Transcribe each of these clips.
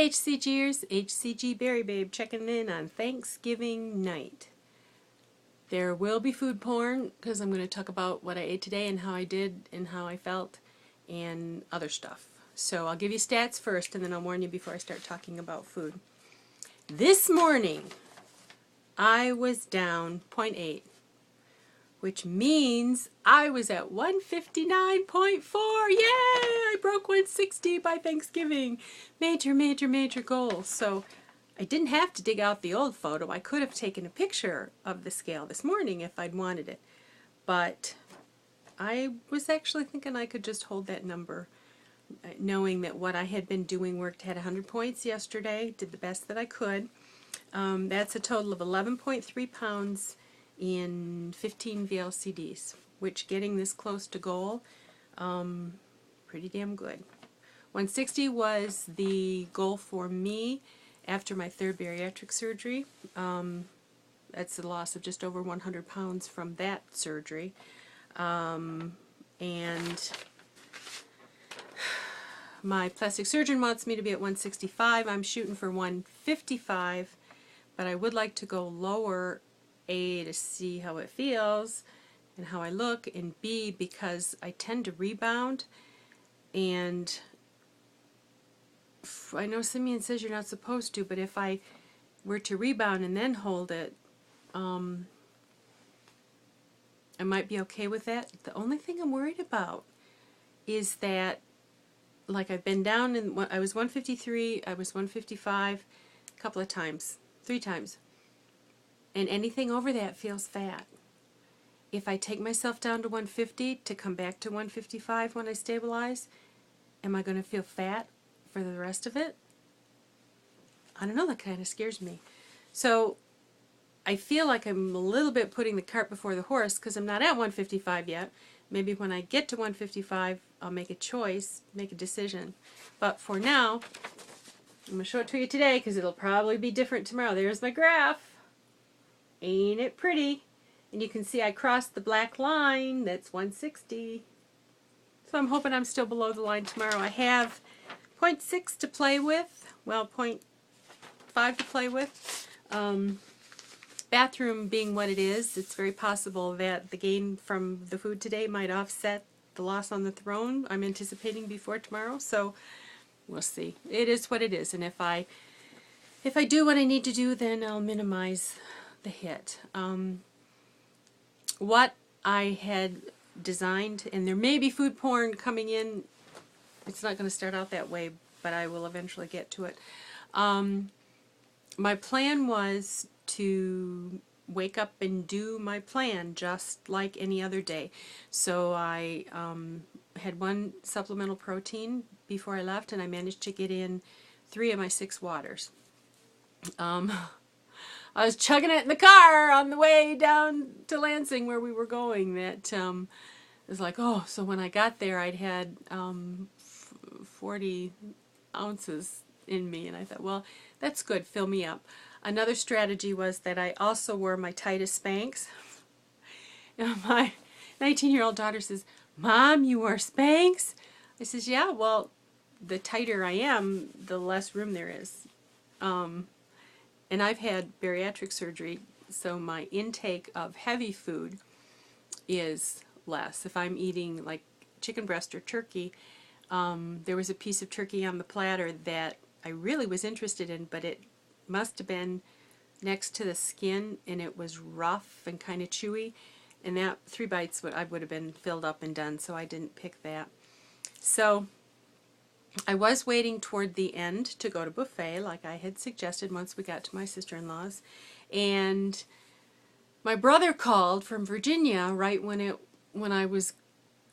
Hi HCGers, HCG Berry Babe checking in on Thanksgiving night. There will be food porn because I'm going to talk about what I ate today and how I did and how I felt and other stuff. So I'll give you stats first and then I'll warn you before I start talking about food. This morning I was down 0.8, which means I was at 159.4. Yay! I broke 160 by Thanksgiving. Major goal. So I didn't have to dig out the old photo. I could have taken a picture of the scale this morning if I'd wanted it. But I was actually thinking I could just hold that number, knowing that what I had been doing worked. Had 100 points yesterday, did the best that I could. That's a total of 11.3 pounds in 15 VLCDs, which getting this close to goal, pretty damn good. 160 was the goal for me after my third bariatric surgery. That's a loss of just over 100 pounds from that surgery. And my plastic surgeon wants me to be at 165. I'm shooting for 155, but I would like to go lower, A, to see how it feels and how I look, and B, because I tend to rebound, and I know Simeon says you're not supposed to, but if I were to rebound and then hold it, I might be okay with that. The only thing I'm worried about is that, like, I've been down in, I was 153, I was 155 a couple of times, 3 times, and anything over that feels fat. If I take myself down to 150 to come back to 155 when I stabilize, am I going to feel fat for the rest of it? I don't know, that kind of scares me. So I feel like I'm a little bit putting the cart before the horse because I'm not at 155 yet. Maybe when I get to 155, I'll make a choice, make a decision. But for now, I'm going to show it to you today because it'll probably be different tomorrow. There's my graph. Ain't it pretty? And you can see I crossed the black line. That's 160. So I'm hoping I'm still below the line tomorrow. I have 0.6 to play with. Well, 0.5 to play with. Bathroom being what it is, it's very possible that the gain from the food today might offset the loss on the throne I'm anticipating before tomorrow. So we'll see. It is what it is. And if I do what I need to do, then I'll minimize the hit. What I had designed, and there may be food porn coming in. It's not going to start out that way, but I will eventually get to it. My plan was to wake up and do my plan just like any other day. So I had 1 supplemental protein before I left, and I managed to get in 3 of my 6 waters. I was chugging it in the car on the way down to Lansing where we were going. That it was like, oh, so when I got there I'd had 40 ounces in me, and I thought, well, that's good, fill me up. Another strategy was that I also wore my tightest Spanx. And my 19-year-old daughter says, Mom, you wear Spanx? I says, yeah, well, the tighter I am, the less room there is. And I've had bariatric surgery, so my intake of heavy food is less. If I'm eating like chicken breast or turkey, there was a piece of turkey on the platter that I really was interested in, but it must have been next to the skin, and it was rough and kind of chewy, and that 3 bites I would have been filled up and done, so I didn't pick that. So I was waiting toward the end to go to buffet like I had suggested once we got to my sister-in-law's, and my brother called from Virginia right when I was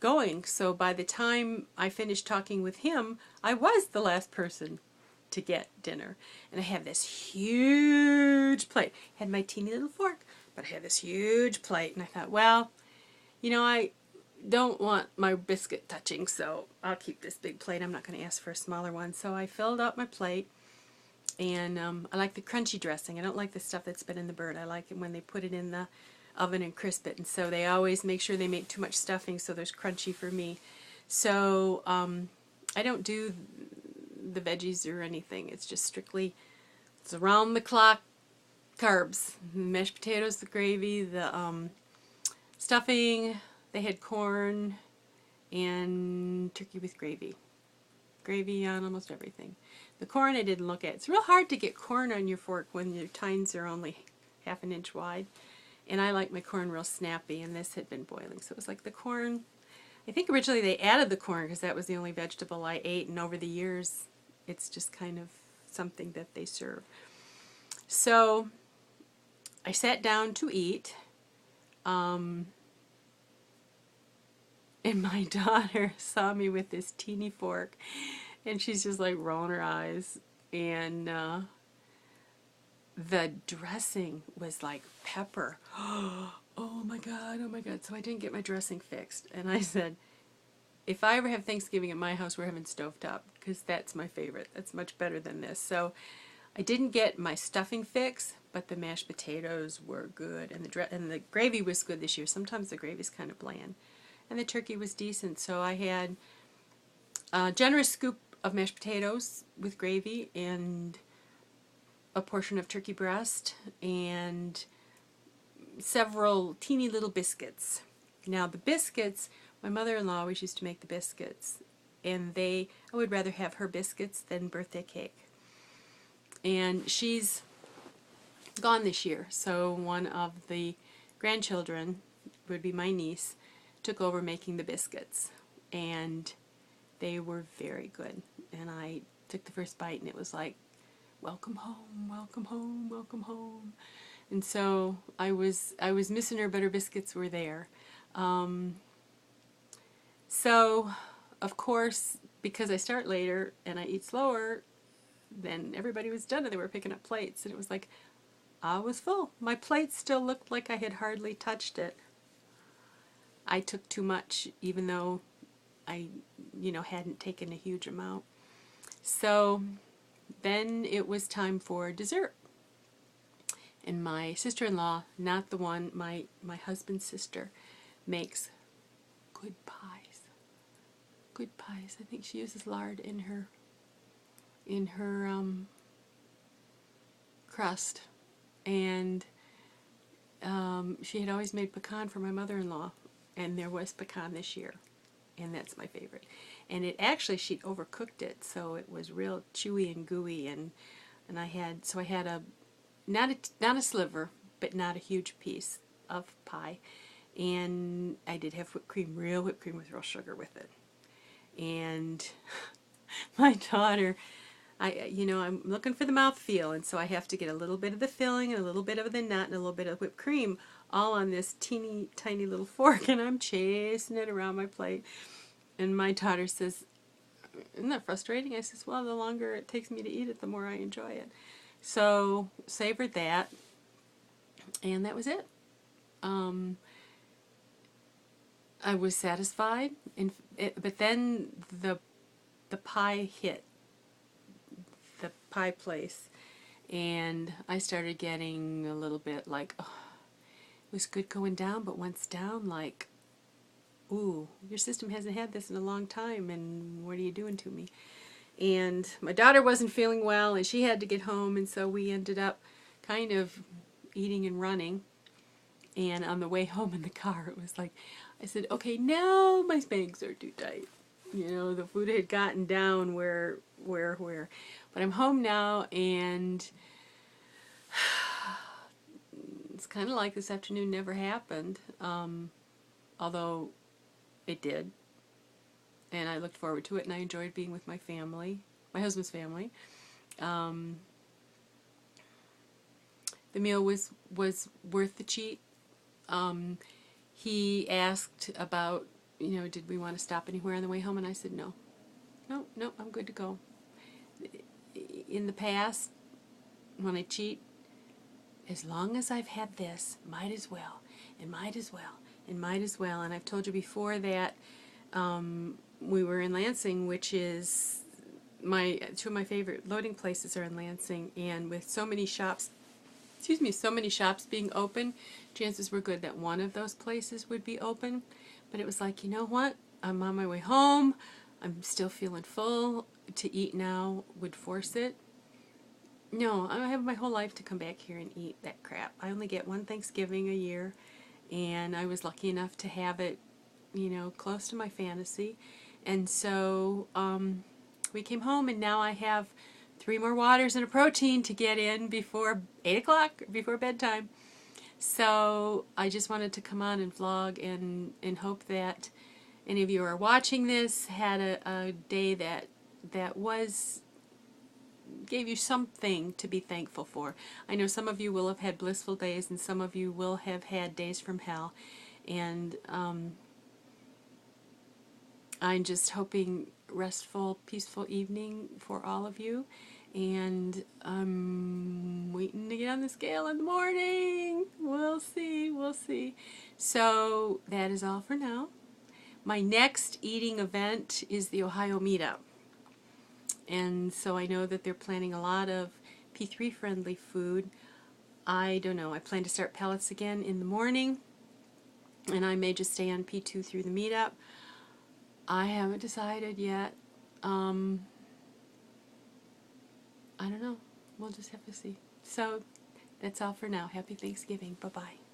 going, so by the time I finished talking with him, I was the last person to get dinner. And I had this huge plate. I had my teeny little fork, but I had this huge plate, and I thought, well, you know, I don't want my biscuit touching, so I'll keep this big plate. I'm not going to ask for a smaller one. So I filled up my plate, and I like the crunchy dressing. I don't like the stuff that's been in the bird. I like it when they put it in the oven and crisp it, and so they always make sure they make too much stuffing so there's crunchy for me. So I don't do the veggies or anything. It's just strictly, it's around the clock carbs. Mashed potatoes, the gravy, the stuffing. They had corn and turkey with gravy. Gravy on almost everything. The corn I didn't look at. It's real hard to get corn on your fork when your tines are only half an inch wide. And I like my corn real snappy, and this had been boiling. So it was like the corn. I think originally they added the corn because that was the only vegetable I ate, and over the years it's just kind of something that they serve. So I sat down to eat, and my daughter saw me with this teeny fork, and she's just like rolling her eyes, and the dressing was like pepper. Oh my God, oh my God. So I didn't get my dressing fixed. And I said, if I ever have Thanksgiving at my house, we're having stovetop, because that's my favorite. That's much better than this. So I didn't get my stuffing fixed, but the mashed potatoes were good. And the gravy was good this year. Sometimes the gravy's kind of bland. And the turkey was decent. So I had a generous scoop of mashed potatoes with gravy and a portion of turkey breast and several teeny little biscuits. Now the biscuits, my mother-in-law always used to make the biscuits, and I would rather have her biscuits than birthday cake. And she's gone this year, so one of the grandchildren, would be my niece, took over making the biscuits, and they were very good. And I took the first bite, and it was like, welcome home, welcome home, welcome home. And so I was missing her, but her biscuits were there. So, of course, because I start later and I eat slower, then everybody was done and they were picking up plates. And it was like, I was full. My plate still looked like I had hardly touched it. I took too much, even though I, hadn't taken a huge amount. So then it was time for dessert. And my sister-in-law, not the one, my husband's sister, makes good pies. Good pies. I think she uses lard in her crust. And she had always made pecan for my mother-in-law, and there was pecan this year, and that's my favorite. And it actually, she'd overcooked it, so it was real chewy and gooey, and I had a not a sliver, but not a huge piece of pie, and I did have whipped cream, real whipped cream with real sugar with it. And my daughter, I'm looking for the mouthfeel, and so I have to get a little bit of the filling and a little bit of the nut and a little bit of whipped cream all on this teeny tiny little fork, and I'm chasing it around my plate. And my daughter says, isn't that frustrating? I says, well, the longer it takes me to eat it, the more I enjoy it. So savored that, and that was it. I was satisfied, but then the pie hit the pie place, and I started getting a little bit like, oh, it was good going down, but once down, like, ooh, your system hasn't had this in a long time, and what are you doing to me? And my daughter wasn't feeling well, and she had to get home, and so we ended up kind of eating and running. And on the way home in the car, it was like, I said, okay, now my spanks are too tight. The food had gotten down where. But I'm home now, and it's kind of like this afternoon never happened, although it did. And I looked forward to it, and I enjoyed being with my family, my husband's family. The meal was worth the cheat. He asked about, did we want to stop anywhere on the way home, and I said no, I'm good to go. In the past, when I cheat, as long as I've had this, might as well, and might as well, and might as well. And I've told you before that we were in Lansing, which is two of my favorite loading places are in Lansing, and with so many shops being open, chances were good that one of those places would be open. But it was like, you know what? I'm on my way home. I'm still feeling full. to eat now would force it. No, I have my whole life to come back here and eat that crap. I only get one Thanksgiving a year, and I was lucky enough to have it, close to my fantasy. And so we came home, and now I have 3 more waters and a protein to get in before 8 o'clock, before bedtime. So I just wanted to come on and vlog and hope that any of you who are watching this had a day that gave you something to be thankful for. I know some of you will have had blissful days, and some of you will have had days from hell. And I'm just hoping restful, peaceful evening for all of you. And I'm waiting to get on the scale in the morning. We'll see, we'll see. So that is all for now. My next eating event is the Ohio Meetup. And so I know that they're planning a lot of P3 friendly food. I don't know. I plan to start pellets again in the morning, and I may just stay on P2 through the meetup. I haven't decided yet. I don't know. We'll just have to see. So that's all for now. Happy Thanksgiving. Bye-bye.